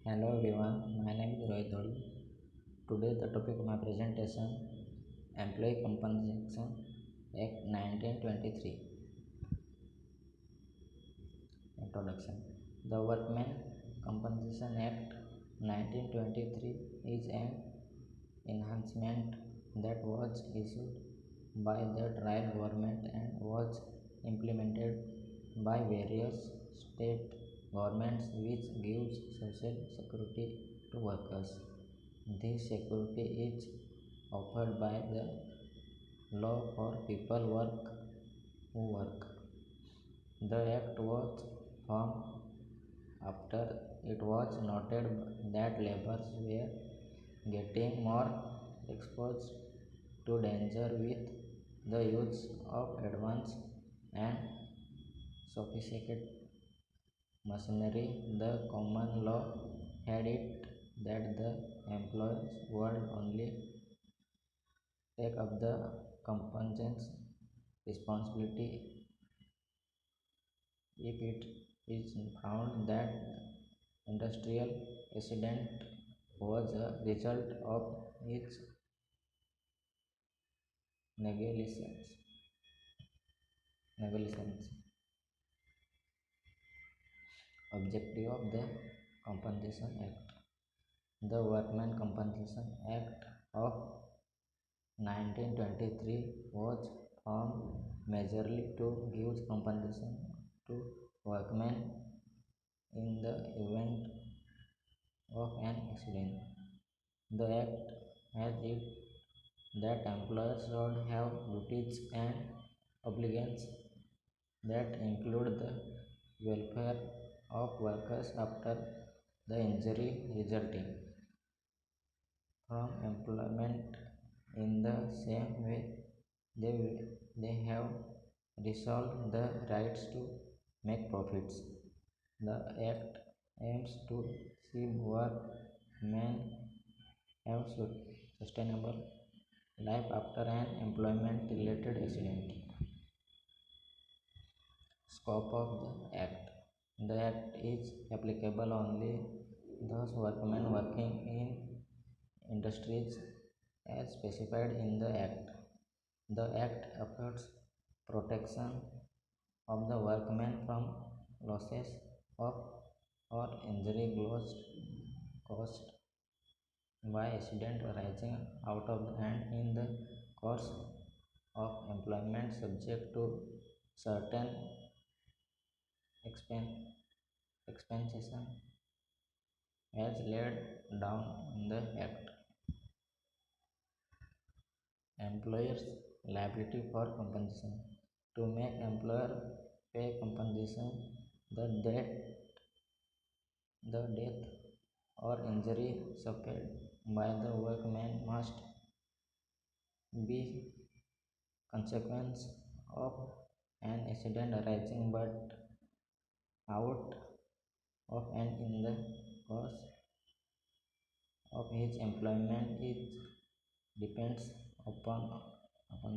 Hello everyone, my name is Rohit Dholi. Today the topic of my presentation Employee Compensation Act 1923. Introduction. The Workmen Compensation Act 1923 is an enhancement that was issued by the trial government and was implemented by various state governments which gives social security to workers. This security is offered by the law for people who work. The act was formed after it was noted that laborers were getting more exposed to danger with the use of advanced and sophisticated machinery. The common law had it that the employers would only take up the compensation responsibility if it is found that industrial accident was a result of its negligence. negligence. Objective of the Compensation Act. The Workmen Compensation Act of 1923 was formed majorly to give compensation to workmen in the event of an accident. The Act has it that employers should have duties and obligations that include the welfare of workers after the injury resulting from employment. In the same way, they have resolved the rights to make profits. The Act aims to see workmen have sustainable life after an employment-related accident. Scope of the Act. The Act is applicable only those workmen working in industries as specified in the Act. The Act affords protection of the workmen from losses of or injury caused by accident arising out of and in the course of employment subject to certain compensation as laid down in the Act. Employer's liability for compensation. To make employer pay compensation, the death or injury suffered by the workman must be consequence of an accident arising but out of and in the course of his employment. It depends upon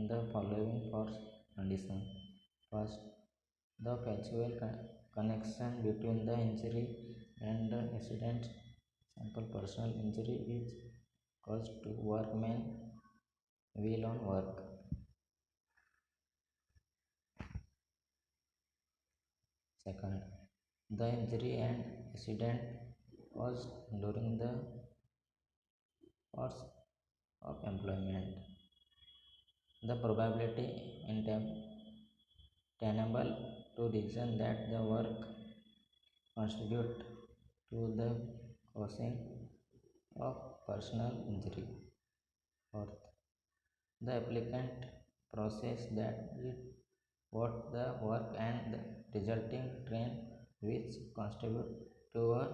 the following four conditions. First, the factual connection between the injury and the accident. Simple personal injury is caused to workman while on work. Second, the injury and accident caused during the course of employment. The probability tenable to reason that the work contribute to the causing of personal injury. Fourth, the applicant process that it what the work and the resulting train which contribute to a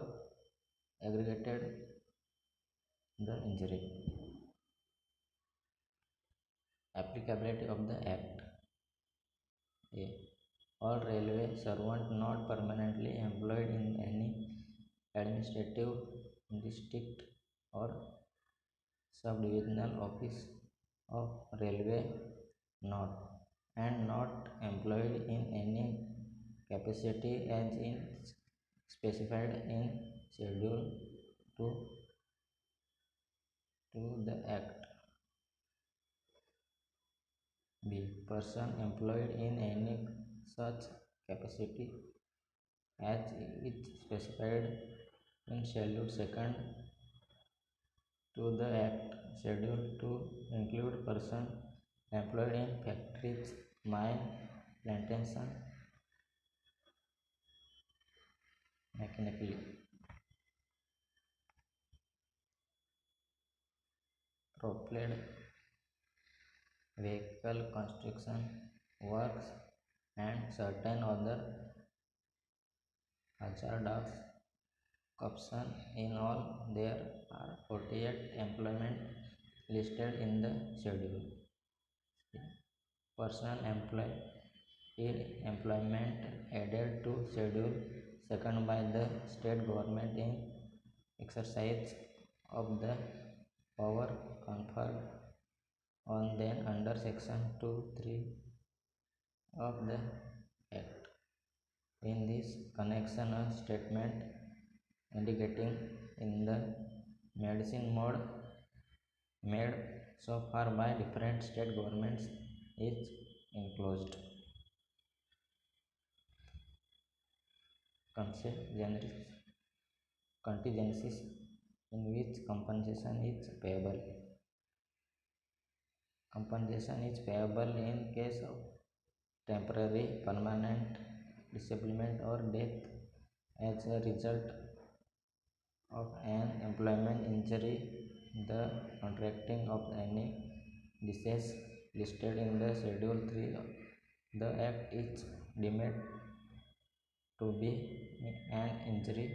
aggregated the injury. Applicability of the Act. A. All railway servants not permanently employed in any administrative district or subdivisional office of railway not and not employed in any capacity as in specified in Schedule to the act. B. Person employed in any such capacity as is specified in Schedule 2 to the Act. Schedule to include person employed in factories, mine, plantation, mechanically, propelled vehicle construction works, and certain other hazardous occupations. In all, there are 48 employment listed in the schedule. Person employed in employment added to Schedule 2 by the state government in exercise of the power conferred on them under Section 2(3) of the Act. In this connection, a statement indicating in the medicine mode made so far by different state governments is enclosed. Contingencies in which compensation is payable. Compensation is payable in case of temporary, permanent disablement or death as a result of an employment injury. The contracting of any disease listed in the Schedule 3 of the Act is deemed to be an injury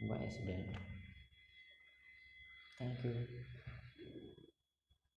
by accident. Thank you.